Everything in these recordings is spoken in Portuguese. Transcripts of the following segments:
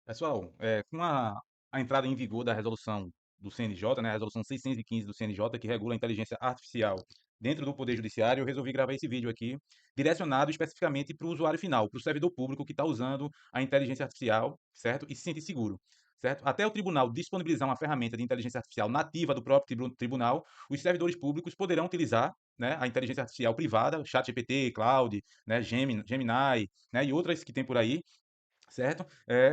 Pessoal, com a entrada em vigor da resolução do CNJ, né, a resolução 615 do CNJ, que regula a inteligência artificial dentro do Poder Judiciário, eu resolvi gravar esse vídeo aqui, direcionado especificamente para o usuário final, para o servidor público que está usando a inteligência artificial, certo? E se sentir seguro, certo? Até o tribunal disponibilizar uma ferramenta de inteligência artificial nativa do próprio tribunal, os servidores públicos poderão utilizar, né, a inteligência artificial privada, ChatGPT, Claude, né, Gemini, né, e outras que tem por aí, certo?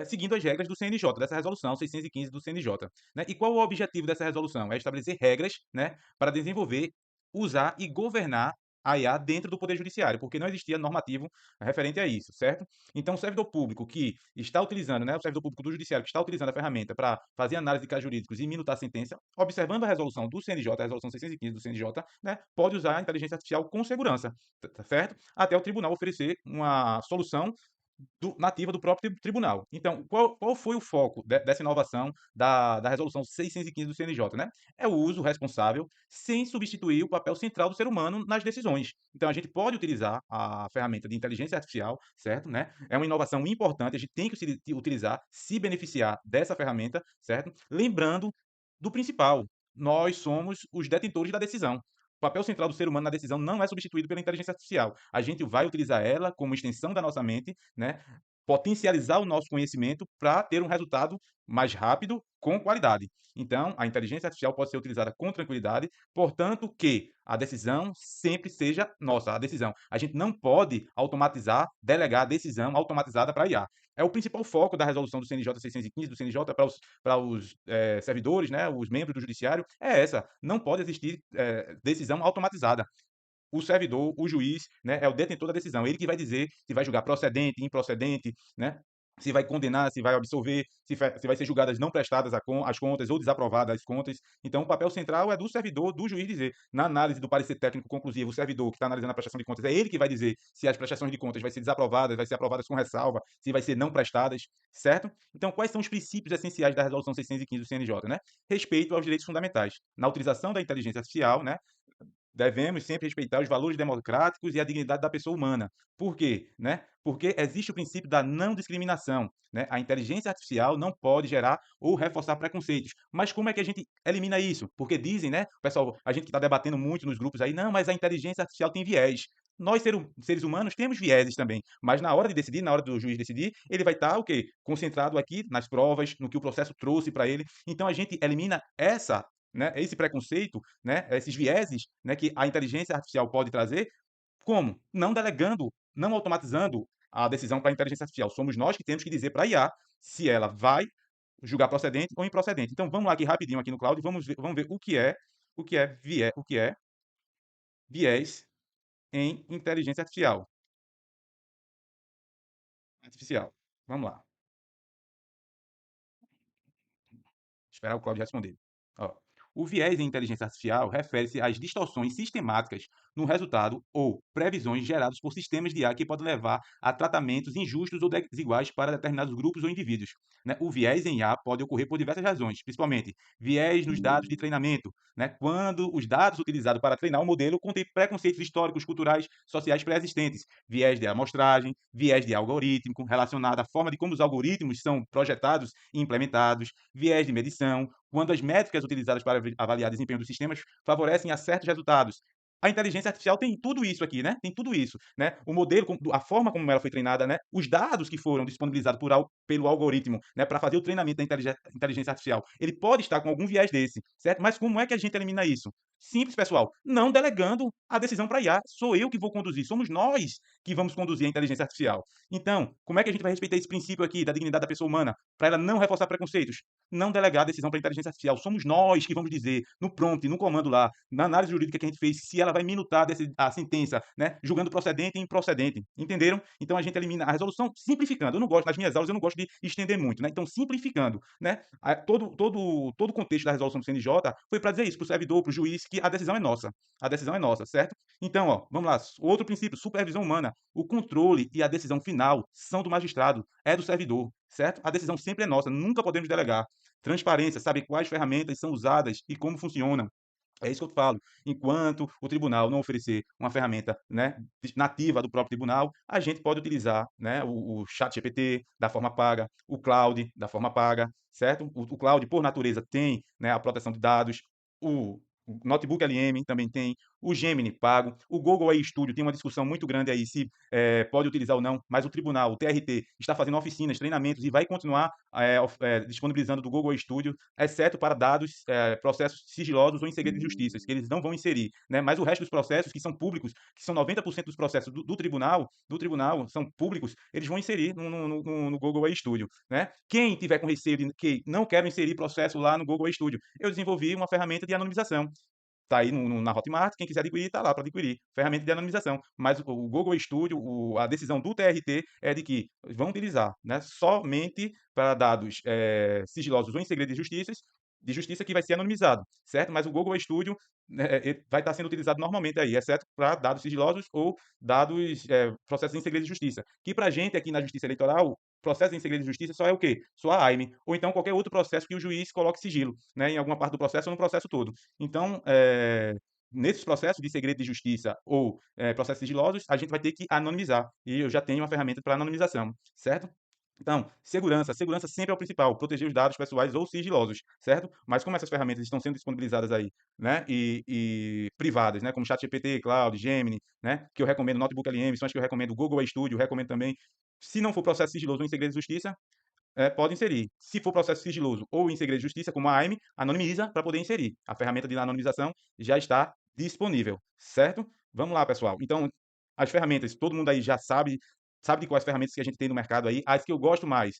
Seguindo as regras do CNJ, dessa resolução 615 do CNJ. Né? E qual o objetivo dessa resolução? É estabelecer regras, né, para desenvolver, usar e governar a IA dentro do Poder Judiciário, porque não existia normativo referente a isso, certo? Então, o servidor público que está utilizando, né, o servidor público do Judiciário que está utilizando a ferramenta para fazer análise de casos jurídicos e minutar a sentença, observando a resolução do CNJ, a resolução 615 do CNJ, né, pode usar a inteligência artificial com segurança, tá certo? Até o tribunal oferecer uma solução nativa do próprio tribunal. Então, qual foi o foco dessa inovação da resolução 615 do CNJ, né? É o uso responsável sem substituir o papel central do ser humano nas decisões. Então, a gente pode utilizar a ferramenta de inteligência artificial, certo? Né? É uma inovação importante, a gente tem que utilizar, se beneficiar dessa ferramenta, certo? Lembrando do principal, nós somos os detentores da decisão. O papel central do ser humano na decisão não é substituído pela inteligência artificial. A gente vai utilizar ela como extensão da nossa mente, né? Potencializar o nosso conhecimento para ter um resultado mais rápido, com qualidade. Então, a inteligência artificial pode ser utilizada com tranquilidade, portanto, que a decisão sempre seja nossa, a decisão. A gente não pode automatizar, delegar a decisão automatizada para a IA. É o principal foco da resolução do CNJ 615, do CNJ para os servidores, né, os membros do judiciário, é essa. Não pode existir decisão automatizada. O servidor, o juiz, né, é o detentor da decisão. Ele que vai dizer se vai julgar procedente, improcedente, né? Se vai condenar, se vai absolver, se vai ser julgadas não prestadas as contas ou desaprovadas as contas. Então, o papel central é do servidor, do juiz dizer. Na análise do parecer técnico conclusivo, o servidor que está analisando a prestação de contas, é ele que vai dizer se as prestações de contas vai ser desaprovadas, vai ser aprovadas com ressalva, se vai ser não prestadas, certo? Então, quais são os princípios essenciais da resolução 615 do CNJ, né? Respeito aos direitos fundamentais. Na utilização da inteligência artificial, né, devemos sempre respeitar os valores democráticos e a dignidade da pessoa humana. Por quê? Né? Porque existe o princípio da não discriminação. Né? A inteligência artificial não pode gerar ou reforçar preconceitos. Mas como é que a gente elimina isso? Porque dizem, né, pessoal, a gente que está debatendo muito nos grupos aí, não, mas a inteligência artificial tem viés. Nós, seres humanos, temos vieses também, mas na hora de decidir, na hora do juiz decidir, ele vai estar o quê? Concentrado aqui nas provas, no que o processo trouxe para ele. Então a gente elimina essa, né, esse preconceito, né, esses vieses, né, que a inteligência artificial pode trazer, como? Não delegando, não automatizando a decisão para a inteligência artificial. Somos nós que temos que dizer para a IA se ela vai julgar procedente ou improcedente. Então vamos lá aqui rapidinho aqui no cloud e vamos ver o que é viés em inteligência artificial. Vamos lá. Esperar o Claudio responder. Ó, o viés em inteligência artificial refere-se às distorções sistemáticas no resultado ou previsões geradas por sistemas de IA que podem levar a tratamentos injustos ou desiguais para determinados grupos ou indivíduos. Né? O viés em IA pode ocorrer por diversas razões, principalmente viés nos dados de treinamento, né? Quando os dados utilizados para treinar o modelo contêm preconceitos históricos, culturais, sociais pré-existentes, viés de amostragem, viés de algorítmico relacionado à forma de como os algoritmos são projetados e implementados, viés de medição, quando as métricas utilizadas para avaliar desempenho dos sistemas favorecem a certos resultados. A inteligência artificial tem tudo isso aqui, né? Tem tudo isso, né? O modelo, a forma como ela foi treinada, né? Os dados que foram disponibilizados pelo algoritmo, né? Para fazer o treinamento da inteligência artificial. Ele pode estar com algum viés desse, certo? Mas como é que a gente elimina isso? Simples, pessoal. Não delegando a decisão para a IA. Sou eu que vou conduzir. Somos nós que vamos conduzir a inteligência artificial. Então, como é que a gente vai respeitar esse princípio aqui da dignidade da pessoa humana para ela não reforçar preconceitos? Não delegar a decisão para a inteligência artificial. Somos nós que vamos dizer, no prompt, no comando lá, na análise jurídica que a gente fez, se ela vai minutar a sentença, né, julgando procedente e improcedente. Entenderam? Então a gente elimina a resolução simplificando. Eu não gosto, nas minhas aulas, eu não gosto de estender muito, né? Então, simplificando, né? Todo o contexto da resolução do CNJ foi para dizer isso, para o servidor, para o juiz, que a decisão é nossa. A decisão é nossa, certo? Então, ó, vamos lá. Outro princípio, supervisão humana. O controle e a decisão final são do magistrado, é do servidor, certo? A decisão sempre é nossa, nunca podemos delegar. Transparência, saber quais ferramentas são usadas e como funcionam. É isso que eu falo. Enquanto o tribunal não oferecer uma ferramenta, né, nativa do próprio tribunal, a gente pode utilizar, né, o ChatGPT da forma paga, o Claude da forma paga, certo? O Claude, por natureza, tem, né, a proteção de dados, o Notebook LM também tem, o Gemini pago, o Google AI Studio tem uma discussão muito grande aí se pode utilizar ou não, mas o tribunal, o TRT, está fazendo oficinas, treinamentos e vai continuar disponibilizando do Google AI Studio, exceto para dados, processos sigilosos ou em segredo de justiça, que eles não vão inserir, né? Mas o resto dos processos que são públicos, que são 90% dos processos do tribunal são públicos, eles vão inserir no Google AI Studio, né? Quem tiver com receio de que não quero inserir processo lá no Google AI Studio, eu desenvolvi uma ferramenta de anonimização. Tá aí na Hotmart, quem quiser adquirir, tá lá para adquirir. Ferramenta de anonimização. Mas o Google Studio, a decisão do TRT é de que vão utilizar, né, somente para dados sigilosos ou em segredo de justiça que vai ser anonimizado, certo? Mas o Google Studio, né, vai estar sendo utilizado normalmente aí, exceto para dados sigilosos ou dados, processos em segredo de justiça. Que para a gente aqui na Justiça Eleitoral, processo em segredo de justiça só é o quê? Só a AIME, ou então qualquer outro processo que o juiz coloque sigilo, né, em alguma parte do processo ou no processo todo. Então, nesses processos de segredo de justiça ou processos sigilosos, a gente vai ter que anonimizar. E eu já tenho uma ferramenta para anonimização, certo? Então, segurança sempre é o principal, proteger os dados pessoais ou sigilosos, certo? Mas como essas ferramentas estão sendo disponibilizadas aí, né, e privadas, né, como ChatGPT, Cloud, Gemini, né, que eu recomendo, Notebook LM, são as que eu recomendo, Google Studio, eu recomendo também. Se não for processo sigiloso ou em segredo de justiça, pode inserir. Se for processo sigiloso ou em segredo de justiça, como a AIME, anonimiza para poder inserir. A ferramenta de anonimização já está disponível, certo? Vamos lá, pessoal. Então, as ferramentas, todo mundo aí já sabe de quais ferramentas que a gente tem no mercado aí. As que eu gosto mais,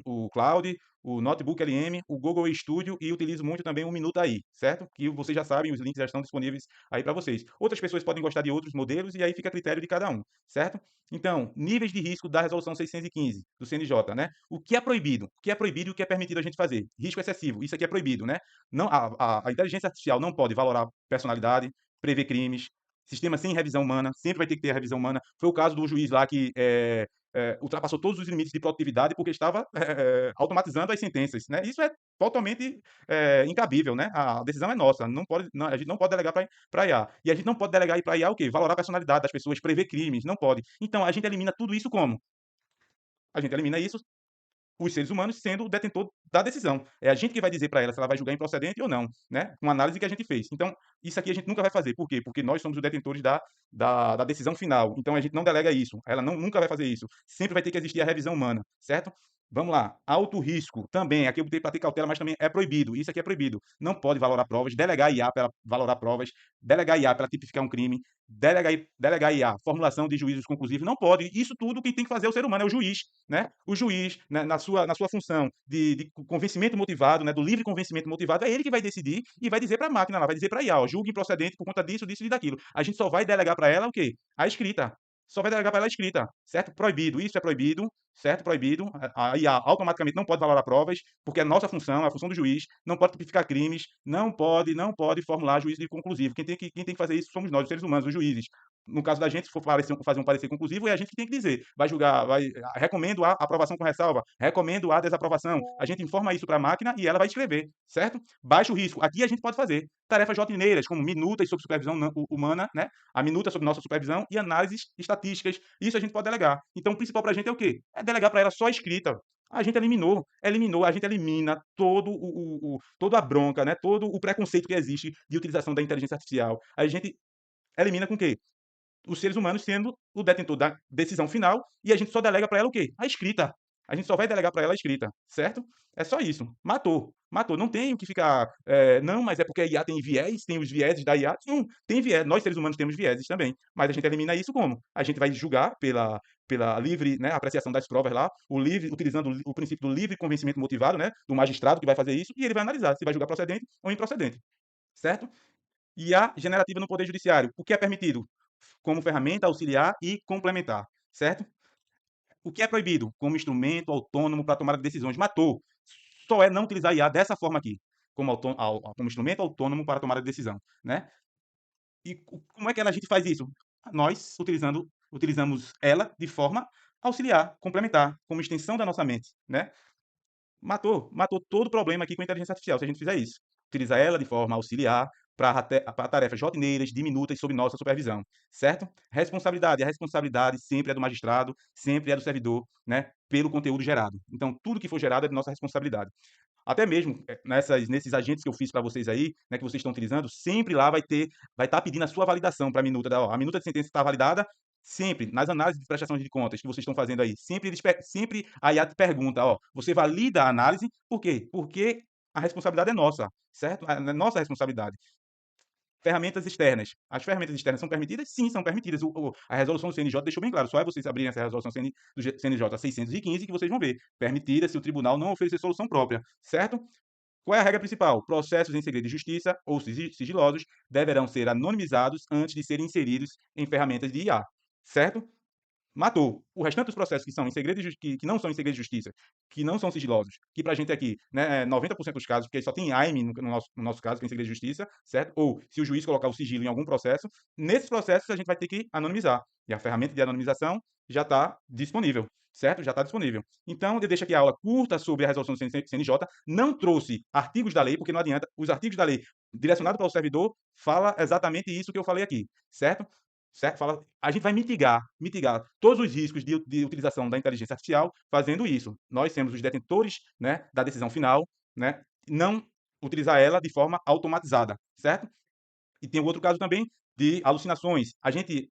o Cloud, o Notebook LM, o Google Studio e utilizo muito também o Minuto AI, certo? Que vocês já sabem, os links já estão disponíveis aí para vocês. Outras pessoas podem gostar de outros modelos e aí fica a critério de cada um, certo? Então, níveis de risco da resolução 615 do CNJ, né? O que é proibido? O que é proibido e o que é permitido a gente fazer? Risco excessivo, isso aqui é proibido, né? Não, a inteligência artificial não pode valorar personalidade, prever crimes, sistema sem revisão humana, sempre vai ter que ter a revisão humana. Foi o caso do juiz lá que ultrapassou todos os limites de produtividade porque estava automatizando as sentenças, né? Isso é totalmente incabível, né? A decisão é nossa, não pode, não, a gente não pode delegar para IA. E a gente não pode delegar para IA o quê? Valorar a personalidade das pessoas, prever crimes, não pode. Então, a gente elimina tudo isso como? A gente elimina isso os seres humanos sendo o detentor da decisão. É a gente que vai dizer para ela se ela vai julgar improcedente ou não, né? Com a análise que a gente fez. Então, isso aqui a gente nunca vai fazer. Por quê? Porque nós somos os detentores da decisão final. Então, a gente não delega isso. Ela nunca vai fazer isso. Sempre vai ter que existir a revisão humana, certo? Vamos lá. Alto risco também. Aqui eu botei para ter cautela, mas também é proibido. Isso aqui é proibido. Não pode valorar provas, delegar IA para valorar provas, delegar IA para tipificar um crime, delegar IA, formulação de juízos conclusivos. Não pode. Isso tudo quem tem que fazer é o ser humano, é o juiz, né? O juiz, né, na sua função de convencimento motivado, né, do livre convencimento motivado, é ele que vai decidir e vai dizer para a máquina lá, vai dizer para a IA, ó, julgue improcedente por conta disso, disso e daquilo. A gente só vai delegar para ela o quê? A escrita. Só vai delegar para ela a escrita, certo? Proibido, isso é proibido, certo? Proibido. A IA automaticamente não pode valorar provas, porque a nossa função, a função do juiz, não pode tipificar crimes, não pode formular juízo conclusivo. Quem tem que fazer isso somos nós, os seres humanos, os juízes. No caso da gente, se for fazer um parecer conclusivo, é a gente que tem que dizer. Vai julgar, recomendo a aprovação com ressalva, recomendo a desaprovação. A gente informa isso para a máquina e ela vai escrever, certo? Baixo risco. Aqui a gente pode fazer tarefas rotineiras, como minutas sob supervisão humana, né? A minuta sob nossa supervisão e análises estatísticas. Isso a gente pode delegar. Então, o principal para a gente é o quê? É delegar para ela só a escrita. A gente eliminou, a gente elimina toda a bronca, né? Todo o preconceito que existe de utilização da inteligência artificial. A gente elimina com o quê? Os seres humanos sendo o detentor da decisão final e a gente só delega para ela o quê? A escrita. A gente só vai delegar para ela a escrita, certo? É só isso. Matou. Matou. Não tem o que ficar. Não, mas é porque a IA tem viés, tem os vieses da IA. Não, tem viés. Nós, seres humanos, temos vieses também. Mas a gente elimina isso como? A gente vai julgar pela livre, né, apreciação das provas lá, utilizando o princípio do livre convencimento motivado, né, do magistrado que vai fazer isso, e ele vai analisar se vai julgar procedente ou improcedente, certo? IA generativa no Poder Judiciário. O que é permitido? Como ferramenta auxiliar e complementar, certo? O que é proibido? Como instrumento autônomo para tomar decisões. Matou. Só é não utilizar IA dessa forma aqui, como instrumento autônomo para tomar a decisão, né? E como é que a gente faz isso? Nós utilizamos ela de forma auxiliar, complementar, como extensão da nossa mente, né? Matou todo o problema aqui com a inteligência artificial, se a gente fizer isso. Utilizar ela de forma auxiliar, para tarefas rotineiras, diminutas, sob nossa supervisão, certo? Responsabilidade. A responsabilidade sempre é do magistrado, sempre é do servidor, né, pelo conteúdo gerado. Então, tudo que for gerado é de nossa responsabilidade. Até mesmo nesses agentes que eu fiz para vocês aí, né, que vocês estão utilizando, sempre lá vai estar pedindo a sua validação para a minuta. Ó, a minuta de sentença está validada, sempre, nas análises de prestação de contas que vocês estão fazendo aí, sempre a IA te pergunta, ó, você valida a análise, por quê? Porque a responsabilidade é nossa, certo? É nossa responsabilidade. Ferramentas externas. As ferramentas externas são permitidas? Sim, são permitidas. A resolução do CNJ deixou bem claro. Só é vocês abrirem essa resolução do CNJ 615 que vocês vão ver. Permitida se o tribunal não oferecer solução própria, certo? Qual é a regra principal? Processos em segredo de justiça ou sigilosos deverão ser anonimizados antes de serem inseridos em ferramentas de IA, certo? Matou. O restante dos processos que são em segredo que não são em segredo de justiça, que não são sigilosos, que pra gente aqui, né, 90% dos casos, porque só tem AIME no nosso caso, que é em segredo de justiça, certo? Ou se o juiz colocar o sigilo em algum processo, nesses processos a gente vai ter que anonimizar. E a ferramenta de anonimização já está disponível, certo? Já está disponível. Então, eu deixo aqui a aula curta sobre a resolução do CNJ. Não trouxe artigos da lei, porque não adianta. Os artigos da lei direcionados para o servidor fala exatamente isso que eu falei aqui, certo? Certo? A gente vai mitigar todos os riscos de utilização da inteligência artificial fazendo isso. Nós temos os detentores, né, da decisão final, né, não utilizar ela de forma automatizada, certo? E tem o outro caso também de alucinações. A gente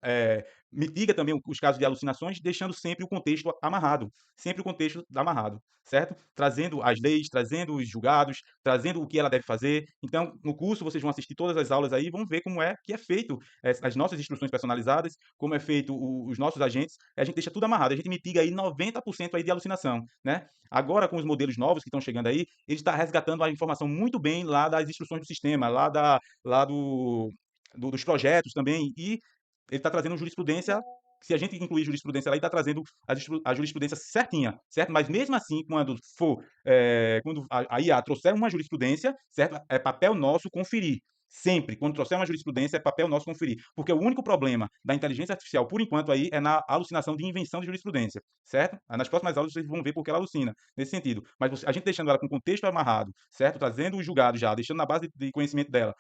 mitiga também os casos de alucinações, deixando sempre o contexto amarrado, sempre o contexto amarrado, certo? Trazendo as leis, trazendo os julgados, trazendo o que ela deve fazer. Então, no curso, vocês vão assistir todas as aulas aí, vão ver como é que é feito as nossas instruções personalizadas, como é feito os nossos agentes. A gente deixa tudo amarrado, a gente mitiga aí 90% aí de alucinação, né? Agora, com os modelos novos que estão chegando aí, ele está resgatando a informação muito bem lá das instruções do sistema, lá dos projetos também, e ele está trazendo jurisprudência. Se a gente incluir jurisprudência lá, ele está trazendo a jurisprudência certinha, certo? Mas mesmo assim, quando a IA trouxer uma jurisprudência, certo? É papel nosso conferir. Sempre, quando trouxer uma jurisprudência, é papel nosso conferir. Porque o único problema da inteligência artificial, por enquanto, aí, é na alucinação de invenção de jurisprudência, certo? Aí nas próximas aulas vocês vão ver porque ela alucina, nesse sentido. Mas a gente deixando ela com contexto amarrado, certo? Trazendo o julgado já, deixando na base de conhecimento dela,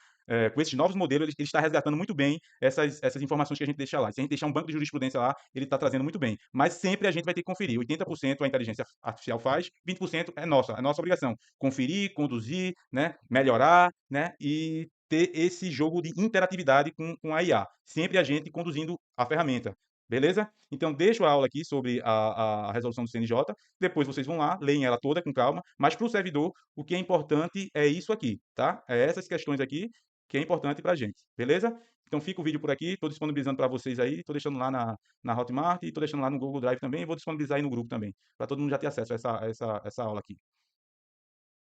com esses novos modelos, ele está resgatando muito bem essas informações que a gente deixa lá. Se a gente deixar um banco de jurisprudência lá, ele está trazendo muito bem. Mas sempre a gente vai ter que conferir. 80% a inteligência artificial faz, 20% é nossa obrigação. Conferir, conduzir, né, melhorar, né, e ter esse jogo de interatividade com a IA. Sempre a gente conduzindo a ferramenta. Beleza? Então, deixo a aula aqui sobre a resolução do CNJ. Depois vocês vão lá, leem ela toda com calma. Mas para o servidor, o que é importante é isso aqui, tá? É essas questões aqui que é importante para a gente. Beleza? Então, fica o vídeo por aqui. Estou disponibilizando para vocês aí. Estou deixando lá na Hotmart e estou deixando lá no Google Drive também. E vou disponibilizar aí no grupo também, para todo mundo já ter acesso a essa aula aqui.